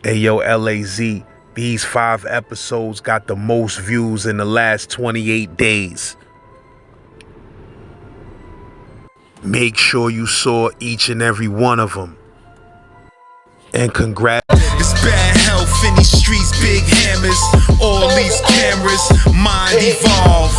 Hey yo, LAZ, these 5 episodes got the most views in the last 28 days. Make sure you saw each and every one of them. And congrats. It's bad health in these streets, big hammers, all these cameras, mind evolve.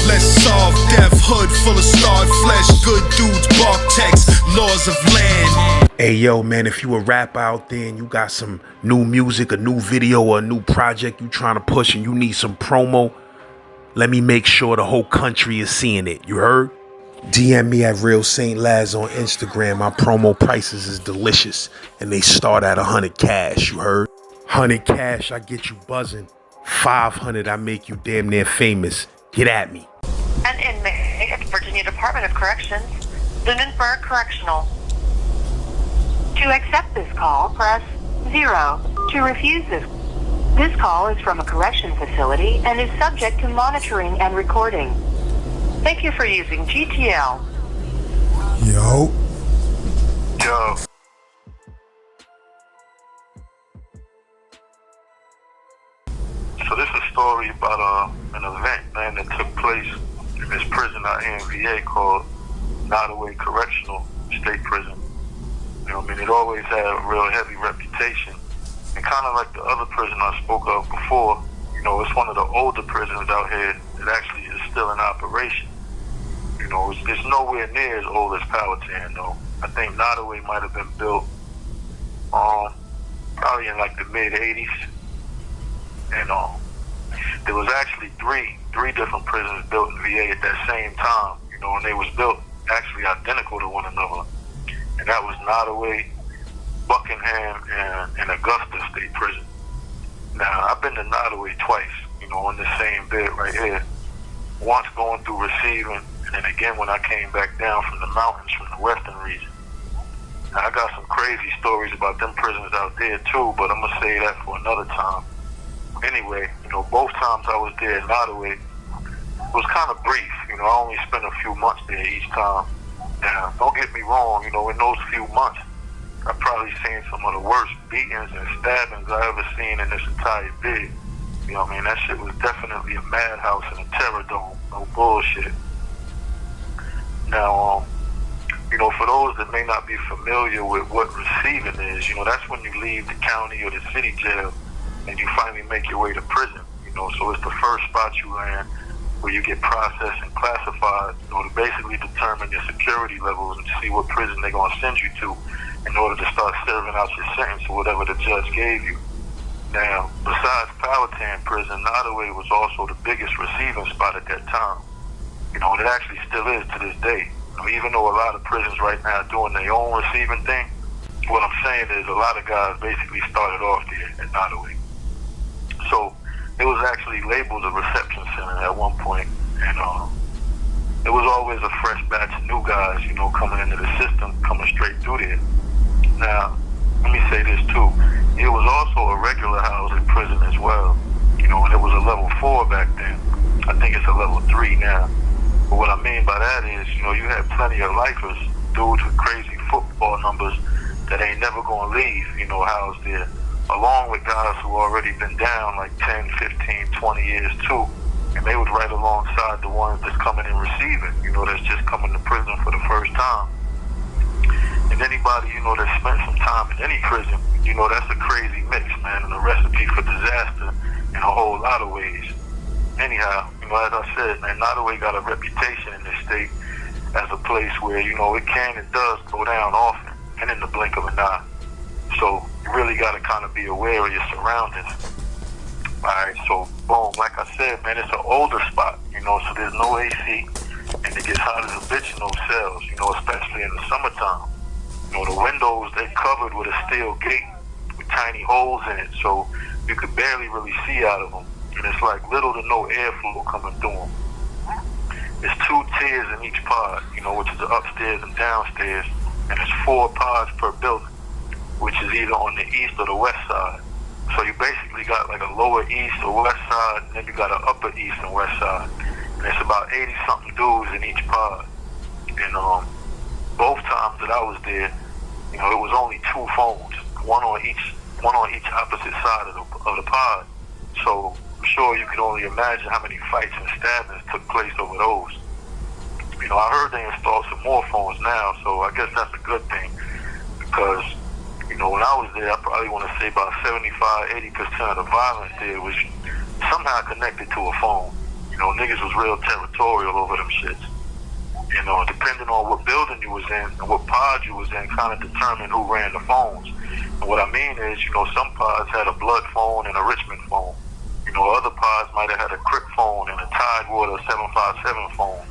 Let's solve death, hood full of starred flesh, good dudes, bark text, laws of land. Hey yo man, if you a rapper out there and you got some new music, a new video, or a new project you trying to push and you need some promo, let me make sure the whole country is seeing it, you heard? DM me at Real Saint Laz on Instagram. My promo prices is delicious and they start at 100 cash, you heard? 100 cash, I get you buzzing. 500, I make you damn near famous. Get at me. An inmate at Virginia Department of Corrections, Lunenburg Correctional. To accept this call, press 0. To refuse this call is from a correction facility and is subject to monitoring and recording. Thank you for using GTL. Yo. So this is a story about an event, man, that took place in this prison out here in VA called Nottaway Correctional State Prison. You know, I mean, it always had a real heavy reputation. And kind of like the other prison I spoke of before, you know, it's one of the older prisons out here that actually is still in operation. You know, it's nowhere near as old as Powhatan, though. I think Nottaway might have been built probably in like the mid-'80s. And there was actually three different prisons built in VA at that same time, you know, and they was built actually identical to one another. And that was Nottoway, Buckingham, and Augusta State Prison. Now, I've been to Nottoway twice, you know, on the same bed right here. Once going through receiving, and then again when I came back down from the mountains from the western region. Now, I got some crazy stories about them prisons out there too, but I'm going to say that for another time. Anyway, you know, both times I was there in Nottoway, it was kind of brief. You know, I only spent a few months there each time. Now, don't get me wrong, you know, in those few months, I've probably seen some of the worst beatings and stabbings I ever seen in this entire bid. You know what I mean? That shit was definitely a madhouse and a terror dome. No bullshit. Now, you know, for those that may not be familiar with what receiving is, you know, that's when you leave the county or the city jail and you finally make your way to prison. You know, so it's the first spot you land where you get processed and classified, you know, to basically determine your security levels and see what prison they're going to send you to in order to start serving out your sentence or whatever the judge gave you. Now, besides Powhatan Prison, Nottaway was also the biggest receiving spot at that time. You know, and it actually still is to this day. You know, even though a lot of prisons right now are doing their own receiving thing, what I'm saying is a lot of guys basically started off there at Nottaway. So it was actually labeled a reception center at one point, and it was always a fresh batch of new guys, you know, coming into the system, coming straight through there. Now, let me say this too. It was also a regular housing prison as well, you know, and it was a level 4 back then. I think it's a level 3 now. But what I mean by that is, you know, you had plenty of lifers, dudes with crazy football numbers that ain't never gonna leave, you know, housed there, along with guys who already been down like 10, 15, 20 years too. And they would right alongside the ones that's coming in receiving, you know, that's just coming to prison for the first time. And anybody, you know, that spent some time in any prison, you know, that's a crazy mix, man, and a recipe for disaster in a whole lot of ways. Anyhow, you know, as I said, man, Nottaway got a reputation in this state as a place where, you know, it can and does go down often and in the blink of an eye. So you really got to kind of be aware of your surroundings. All right, so boom, like I said, man, it's an older spot, you know, so there's no AC, and it gets hot as a bitch in those cells, you know, especially in the summertime. You know, the windows, they're covered with a steel gate with tiny holes in it, so you could barely really see out of them. And it's like little to no airflow coming through them. There's 2 tiers in each pod, you know, which is the upstairs and downstairs, and there's 4 pods per building, which is either on the east or the west side. So you basically got like a lower east or west side, and then you got an upper east and west side. And it's about 80-something dudes in each pod. And both times that I was there, you know, it was only 2 phones, one on each one on each opposite side of the pod. So I'm sure you can only imagine how many fights and stabbings took place over those. I heard they installed some more phones now, so I guess that's a good thing, because when I was there, I probably want to say about 75-80% of the violence there was somehow connected to a phone. Niggas was real territorial over them shits. Depending on what building you was in and what pod you was in, kind of determined who ran the phones. And what I mean is, some pods had a blood phone and a Richmond phone. Other pods might have had a Crip phone and a Tidewater 757 phone.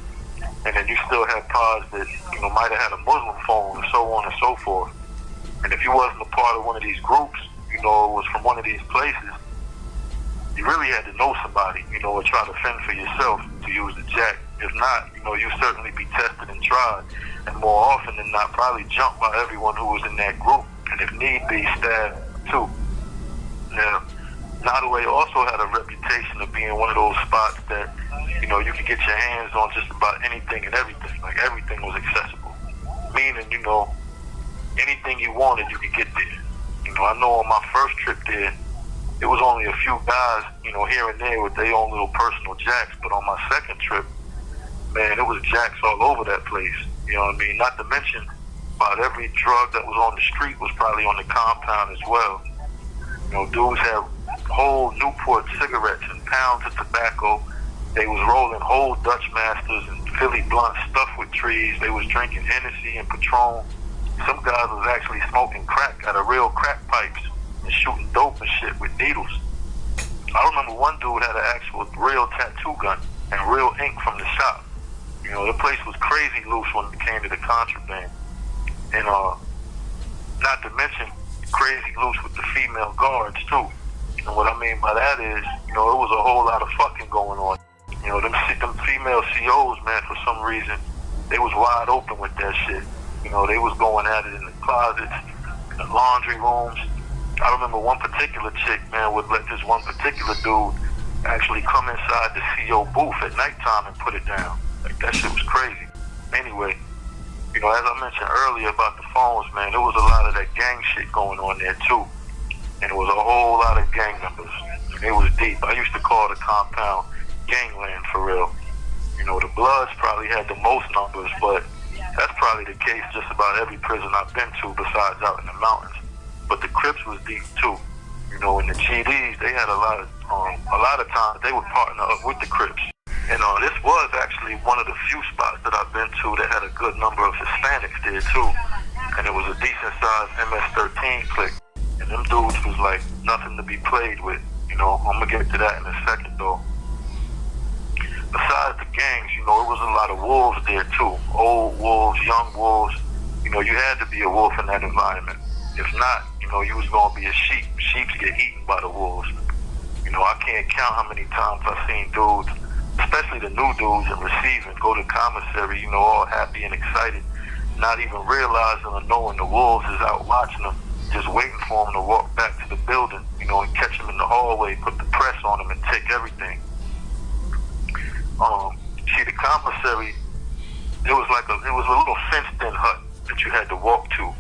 And then you still had pods that, might have had a Muslim phone and so on and so forth. And if you wasn't a part of one of these groups, it was from one of these places, you really had to know somebody, or try to fend for yourself to use the jack. If not, you certainly be tested and tried. And more often than not, probably jumped by everyone who was in that group. And if need be, stabbed too. Now, Nottaway also had a reputation of being one of those spots that, you could get your hands on just about anything and everything. Like, everything was accessible. Meaning, anything you wanted, you could get there. I know on my first trip there, it was only a few guys, here and there with their own little personal jacks. But on my second trip, man, it was jacks all over that place. You know what I mean? Not to mention, about every drug that was on the street was probably on the compound as well. Dudes had whole Newport cigarettes and pounds of tobacco. They was rolling whole Dutch Masters and Philly blunts stuffed with trees. They was drinking Hennessy and Patron. Some guys was actually smoking crack out of real crack pipes and shooting dope and shit with needles. I remember one dude had an actual real tattoo gun and real ink from the shop. The place was crazy loose when it came to the contraband. And not to mention, crazy loose with the female guards too. And what I mean by that is, it was a whole lot of fucking going on. Them female COs, man, for some reason, they was wide open with that shit. They was going at it in the closets, in the laundry rooms. I remember one particular chick, man, would let this one particular dude actually come inside the CO booth at nighttime and put it down. Like, that shit was crazy. Anyway, as I mentioned earlier about the phones, man, there was a lot of that gang shit going on there too. And it was a whole lot of gang members. It was deep. I used to call the compound gangland for real. The Bloods probably had the most numbers, but that's probably the case just about every prison I've been to besides out in the mountains. But the Crips was deep too. And the GDs, they had a lot of times they would partner up with the Crips. And this was actually one of the few spots that I've been to that had a good number of Hispanics there too. And it was a decent sized MS-13 clique. And them dudes was like nothing to be played with. I'm gonna get to that in a second though. Besides the gangs, it was a lot of wolves there too. Old wolves, young wolves. You had to be a wolf in that environment. If not, you was gonna be a sheep. Sheep get eaten by the wolves. I can't count how many times I've seen dudes, especially the new dudes in receiving, go to commissary, all happy and excited, not even realizing or knowing the wolves is out watching them, just waiting for them to walk back to the building, and catch them in the hallway, put the press on them and take everything. See, the commissary, it was a little fenced-in hut that you had to walk to,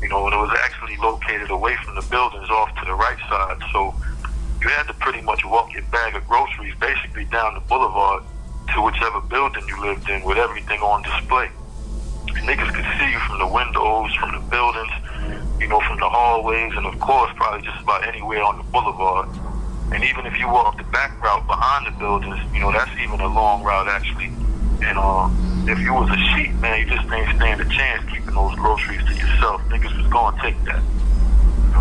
and it was actually located away from the buildings off to the right side, so you had to pretty much walk your bag of groceries basically down the boulevard to whichever building you lived in with everything on display. And niggas could see you from the windows, from the buildings, from the hallways, and of course probably just about anywhere on the boulevard. And even if you walk the back route behind the buildings, that's even a long route actually. And if you was a sheep, man, you just ain't stand a chance keeping those groceries to yourself. Niggas was gonna take that.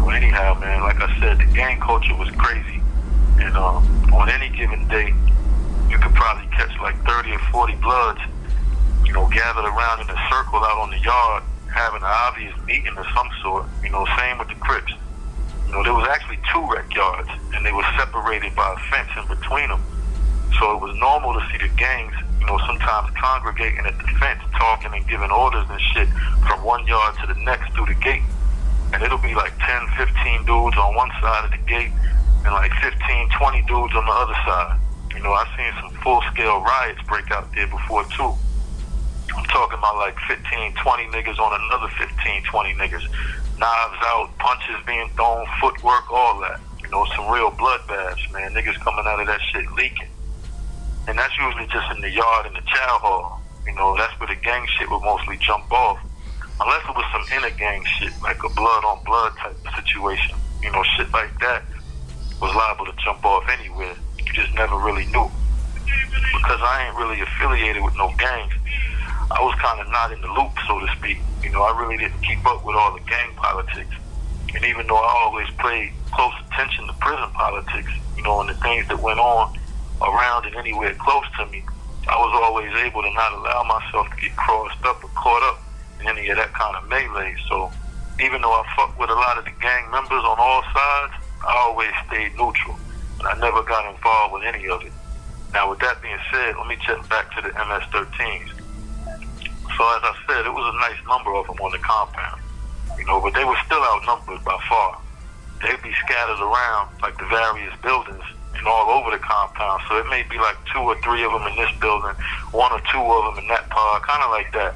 Anyhow, man, like I said, the gang culture was crazy. And on any given day, you could probably catch like 30 or 40 Bloods, gathered around in a circle out on the yard, having an obvious meeting of some sort. Same with the Crips. There was actually 2 rec yards, and they were separated by a fence in between them. So it was normal to see the gangs, sometimes congregating at the fence, talking and giving orders and shit from one yard to the next through the gate. And it'll be like 10, 15 dudes on one side of the gate and like 15, 20 dudes on the other side. I've seen some full-scale riots break out there before too. I'm talking about like 15, 20 niggas on another 15, 20 niggas. knives out, punches being thrown, footwork, all that. You know, some real bloodbaths, man. Niggas coming out of that shit leaking. And that's usually just in the yard in the chow hall. You know, that's where the gang shit would mostly jump off. Unless it was some inner gang shit, like a blood on blood type of situation. You know, shit like that was liable to jump off anywhere. You just never really knew. Because I ain't really affiliated with no gangs, I was kind of not in the loop, so to speak. You know, I really didn't keep up with all the gang politics. And even though I always paid close attention to prison politics, you know, and the things that went on around and anywhere close to me, I was always able to not allow myself to get crossed up or caught up in any of that kind of melee. So even though I fucked with a lot of the gang members on all sides, I always stayed neutral. And I never got involved with any of it. Now, with that being said, let me check back to the MS-13s. So as I said, it was a nice number of them on the compound, you know, but they were still outnumbered by far. They'd be scattered around like the various buildings and all over the compound. So it may be like 2 or 3 of them in this building, 1 or 2 of them in that pod, kind of like that.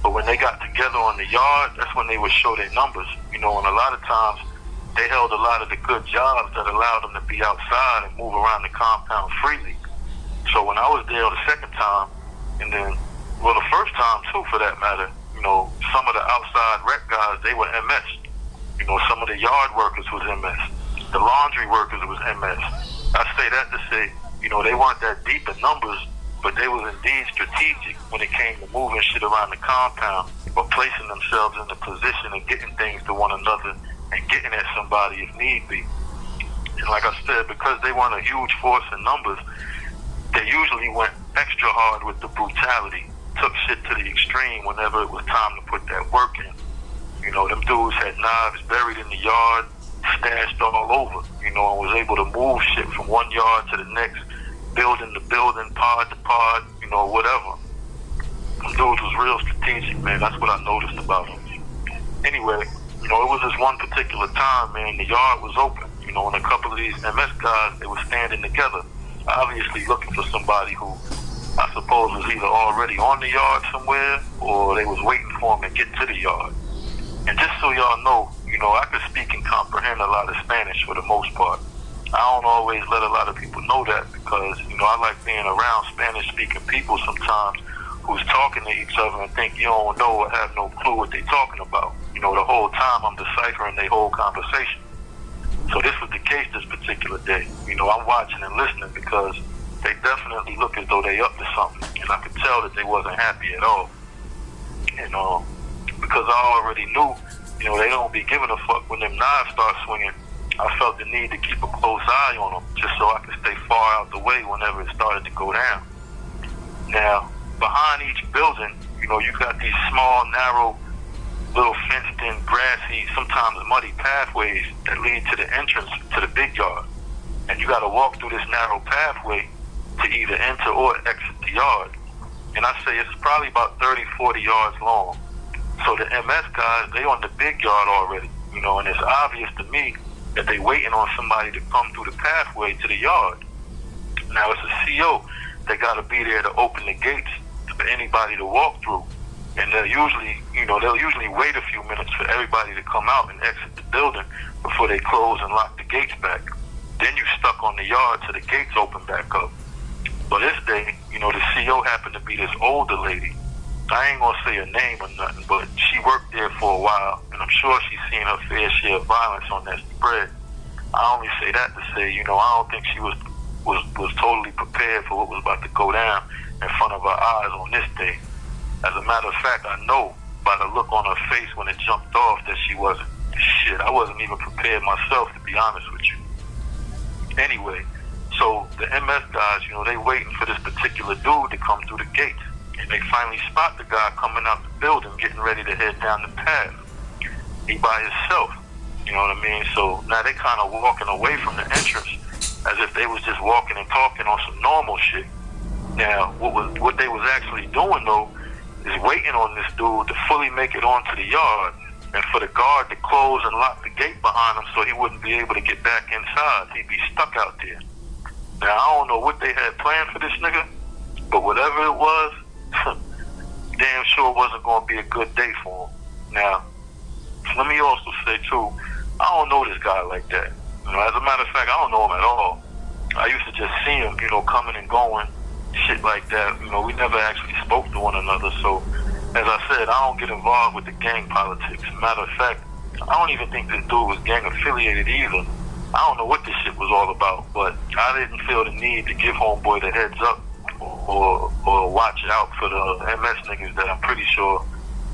But when they got together on the yard, that's when they would show their numbers, you know, and a lot of times they held a lot of the good jobs that allowed them to be outside and move around the compound freely. So when I was there the second time, and then, well, the first time too, for that matter, you know, some of the outside rec guys, they were MS. You know, some of the yard workers was MS. The laundry workers was MS. I say that to say, you know, they weren't that deep in numbers, but they was indeed strategic when it came to moving shit around the compound or placing themselves in the position and getting things to one another and getting at somebody if need be. And like I said, because they weren't a huge force in numbers, they usually went extra hard with the brutality, took shit to the extreme whenever it was time to put that work in. You know, them dudes had knives buried in the yard, stashed all over, you know, and was able to move shit from one yard to the next, building to building, pod to pod, you know, whatever. Them dudes was real strategic, man. That's what I noticed about them. Anyway, you know, it was this one particular time, man, the yard was open, you know, and a couple of these MS guys, they were standing together, obviously looking for somebody who I suppose was either already on the yard somewhere or they was waiting for him to get to the yard. And just so y'all know, you know, I can speak and comprehend a lot of Spanish for the most part. I don't always let a lot of people know that because, you know, I like being around Spanish-speaking people sometimes who's talking to each other and think you don't know or have no clue what they're talking about. You know, the whole time I'm deciphering their whole conversation. So this was the case this particular day. You know, I'm watching and listening because they definitely look as though they up to something. And I could tell that they wasn't happy at all. And because I already knew, you know, they don't be giving a fuck when them knives start swinging, I felt the need to keep a close eye on them just so I could stay far out the way whenever it started to go down. Now, behind each building, you know, you got these small, narrow, little fenced-in, grassy, sometimes muddy pathways that lead to the entrance to the big yard. And you got to walk through this narrow pathway to either enter or exit the yard. And I say it's probably about 30, 40 yards long. So the MS guys, they on the big yard already, you know, and it's obvious to me that they waiting on somebody to come through the pathway to the yard. Now it's a CO that got to be there to open the gates for anybody to walk through. And they'll usually wait a few minutes for everybody to come out and exit the building before they close and lock the gates back. Then you stuck on the yard till the gates open back up. But this day, you know, the CO happened to be this older lady. I ain't gonna say her name or nothing, but she worked there for a while, and I'm sure she's seen her fair share of violence on that spread. I only say that to say, you know, I don't think she was totally prepared for what was about to go down in front of her eyes on this day. As a matter of fact, I know by the look on her face when it jumped off that she wasn't. Shit, I wasn't even prepared myself, to be honest with you. Anyway, so the MS guys, you know, they waiting for this particular dude to come through the gates. And they finally spot the guy coming out the building, getting ready to head down the path. He by himself, you know what I mean? So now they kind of walking away from the entrance as if they was just walking and talking on some normal shit. Now, what they was actually doing, though, is waiting on this dude to fully make it onto the yard and for the guard to close and lock the gate behind him so he wouldn't be able to get back inside. He'd be stuck out there. Now, I don't know what they had planned for this nigga, but whatever it was, damn sure wasn't going to be a good day for him. Now, Let me also say too, I don't know this guy like that. As a matter of fact, I don't know him at all. I used to just see him, coming and going, shit like that. We never actually spoke to one another. So, as I said, I don't get involved with the gang politics. Matter of fact, I don't even think this dude was gang affiliated either. I don't know what this shit was all about, but I didn't feel the need to give homeboy the heads up or watch out for the MS niggas that I'm pretty sure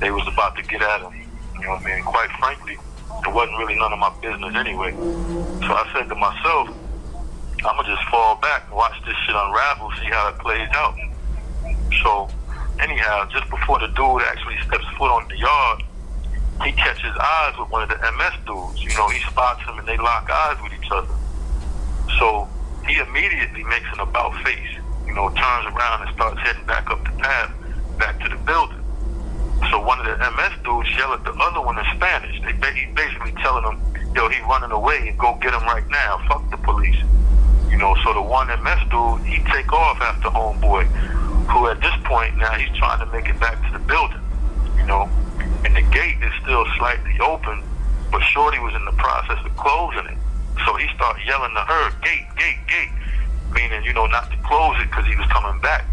they was about to get at him. You know what I mean? Quite frankly, it wasn't really none of my business anyway. So I said to myself, I'ma just fall back and watch this shit unravel, see how it plays out. So anyhow, just before the dude actually steps foot on the yard, he catches eyes with one of the MS dudes. He spots him and they lock eyes with each other. So he immediately makes an about face, turns around and starts heading back up the path, back to the building. So one of the MS dudes yell at the other one in Spanish. He's basically telling him, yo, he running away and go get him right now. Fuck the police. So the one MS dude, he take off after homeboy, who at this point now he's trying to make it back to the building, and the gate is still slightly open, but Shorty was in the process of closing it. So he started yelling to her, gate, gate, gate, meaning, not to close it because he was coming back.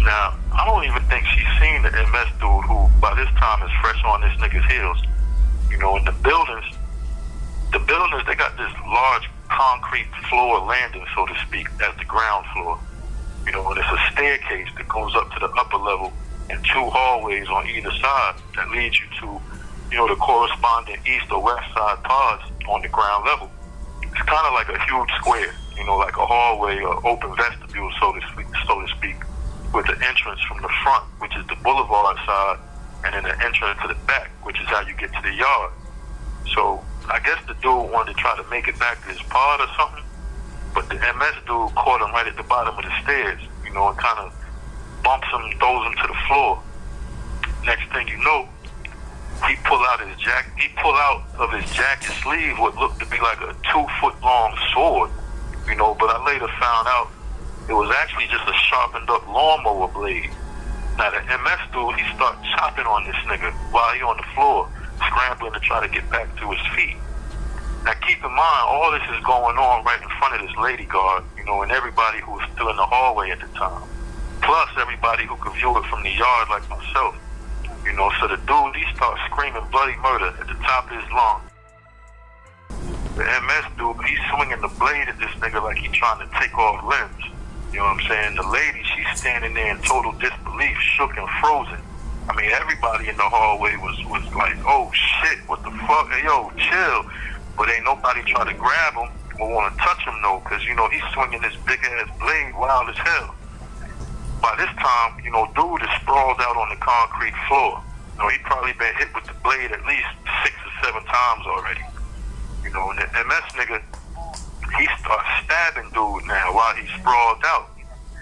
Now, I don't even think she's seen the MS dude who, by this time, is fresh on this nigga's heels. In the buildings, they got this large concrete floor landing, so to speak, as the ground floor. And it's a staircase that goes up to the upper level and two hallways on either side that leads you to, the corresponding east or west side pods on the ground level. It's kind of like a huge square, like a hallway or open vestibule, so to speak, with the entrance from the front, which is the boulevard side, and then the entrance to the back, which is how you get to the yard. So I guess the dude wanted to try to make it back to his pod or something, but the MS dude caught him right at the bottom of the stairs, and kind of bumps him, throws him to the floor. Next thing you know, he pull out of his jacket sleeve what looked to be like a 2-foot long sword, but I later found out it was actually just a sharpened up lawnmower blade. Now the MS dude, he started chopping on this nigga while he on the floor, scrambling to try to get back to his feet. Now keep in mind, all this is going on right in front of this lady guard, and everybody who was still in the hallway at the time. Plus everybody who could view it from the yard like myself. So the dude, he starts screaming bloody murder at the top of his lungs. The MS dude, he's swinging the blade at this nigga like he's trying to take off limbs. You know what I'm saying? The lady, she's standing there in total disbelief, shook and frozen. I mean, everybody in the hallway was like, oh shit, what the fuck? Hey, yo, chill. But ain't nobody try to grab him or want to touch him, though, because, he's swinging this big-ass blade wild as hell. By this time, dude is sprawled out on the concrete floor. He'd probably been hit with the blade at least 6 or 7 times already. And the MS nigga, he starts stabbing dude now while he's sprawled out.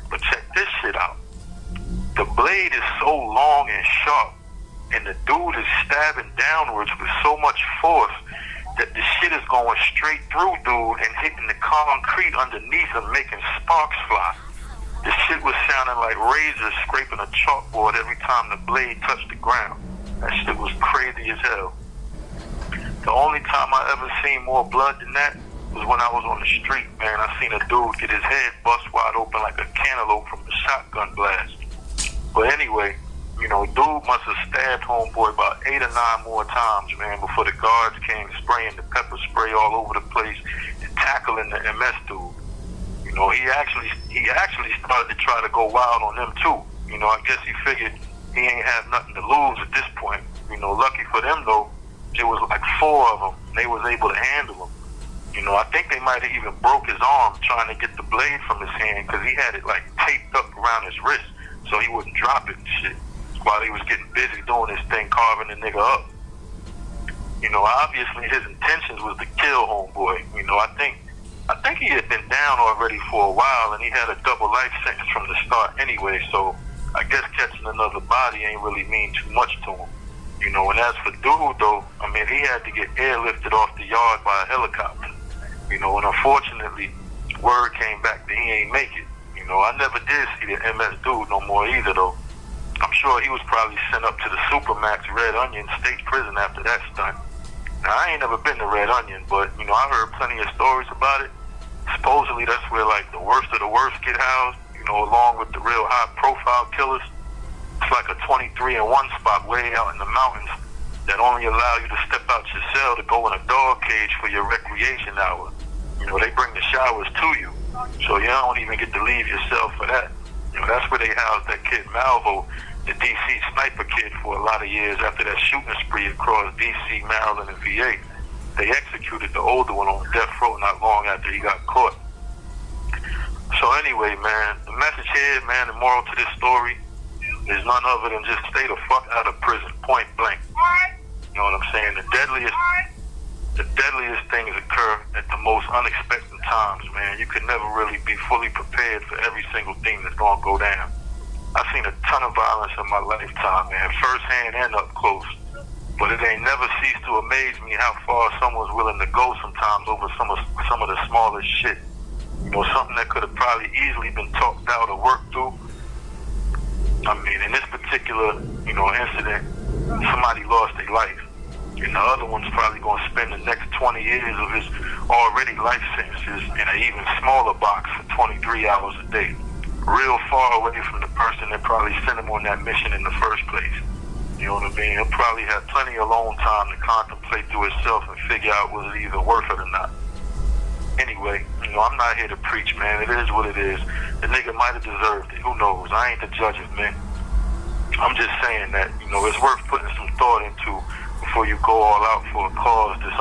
But check this shit out. The blade is so long and sharp, and the dude is stabbing downwards with so much force that the shit is going straight through dude and hitting the concrete underneath him, making sparks fly. The shit was sounding like razors scraping a chalkboard every time the blade touched the ground. That shit was crazy as hell. The only time I ever seen more blood than that was when I was on the street, man. I seen a dude get his head bust wide open like a cantaloupe from a shotgun blast. But anyway, dude must have stabbed homeboy about 8 or 9 more times, man, before the guards came spraying the pepper spray all over the place and tackling the MS dude. He actually started to try to go wild on them too. I guess he figured he ain't have nothing to lose at this point. Lucky for them though, it was like 4 of them. They was able to handle him. I think they might have even broke his arm trying to get the blade from his hand because he had it like taped up around his wrist so he wouldn't drop it and shit while he was getting busy doing this thing, carving the nigga up. Obviously his intentions was to kill homeboy. I think he had been down already for a while and he had a double life sentence from the start anyway, so I guess catching another body ain't really mean too much to him. And as for dude though, he had to get airlifted off the yard by a helicopter. And unfortunately, word came back that he ain't make it. I never did see the MS dude no more either though. I'm sure he was probably sent up to the Supermax Red Onion State Prison after that stunt. Now, I ain't never been to Red Onion, but, you know, I heard plenty of stories about it. Supposedly, that's where, like, the worst of the worst get housed, you know, along with the real high-profile killers. It's like a 23-1 spot way out in the mountains that only allow you to step out your cell to go in a dog cage for your recreation hour. You know, they bring the showers to you, so you don't even get to leave your cell for that. You know, that's where they housed that kid Malvo, the D.C. sniper kid, for a lot of years after that shooting spree across D.C., Maryland, and VA. They executed the older one on death row not long after he got caught. So anyway, man, the message here, man, the moral to this story is none other than just stay the fuck out of prison, point blank. You know what I'm saying? The deadliest things occur at the most unexpected times, man. You could never really be fully prepared for every single thing that's gonna go down. I've seen a ton of violence in my lifetime, man, firsthand and up close. But it ain't never ceased to amaze me how far someone's willing to go sometimes over some of the smallest shit. You know, something that could have probably easily been talked out or worked through. I mean, in this particular, you know, incident, somebody lost their life. And the other one's probably going to spend the next 20 years of his already life sentences in an even smaller box for 23 hours a day. Real far away from the person that probably sent him on that mission in the first place. You know what I mean? He'll probably have plenty of alone time to contemplate to himself and figure out was it either worth it or not. Anyway, you know, I'm not here to preach, man. It is what it is. The nigga might have deserved it. Who knows? I ain't the judge of men. I'm just saying that, you know, it's worth putting some thought into before you go all out for a cause that's,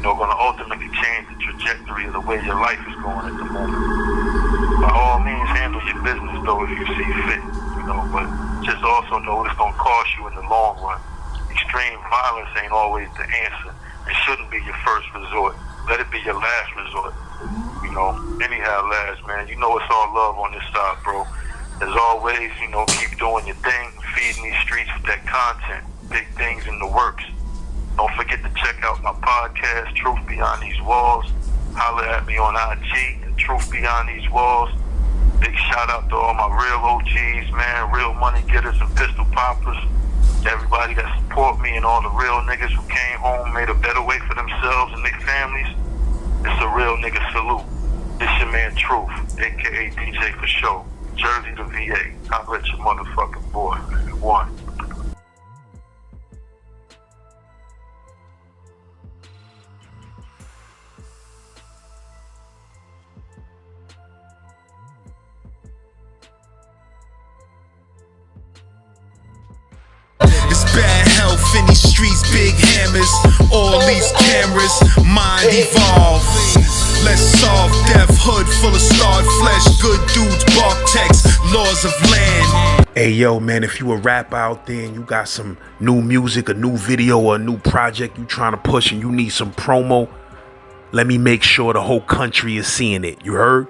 going to ultimately change the trajectory of the way your life is going at the moment. By all means, handle your business, though, if you see fit, you know, but just also know it's going to cost you in the long run. Extreme violence ain't always the answer. It shouldn't be your first resort. Let it be your last resort. You know, anyhow, lads, man, you know it's all love on this side, bro. As always, you know, keep doing your thing, feeding these streets with that content. Big things in the works. Don't forget to check out my podcast, Truth Beyond These Walls. Holler at me on IG, Truth Beyond These Walls. Big shout out to all my real OGs, man, real money getters and pistol poppers. Everybody that support me and all the real niggas who came home, made a better way for themselves and their families. It's a real nigga salute. It's your man Truth, aka DJ for show. Jersey to VA. Holla at your motherfucking boy. One. It's bad health in these streets, big hammers, all these cameras, mind evolve. Let's solve death, hood full of starred flesh, good dudes, bark text, laws of land. Hey, yo, man, if you a rapper out there and you got some new music, a new video, or a new project you trying to push and you need some promo, let me make sure the whole country is seeing it. You heard?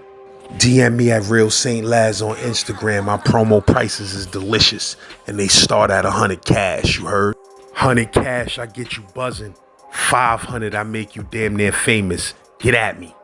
DM me at Real Saint Laz on Instagram. My promo prices is delicious and they start at 100 cash. You heard? 100 cash, I get you buzzing. 500, I make you damn near famous. Get at me.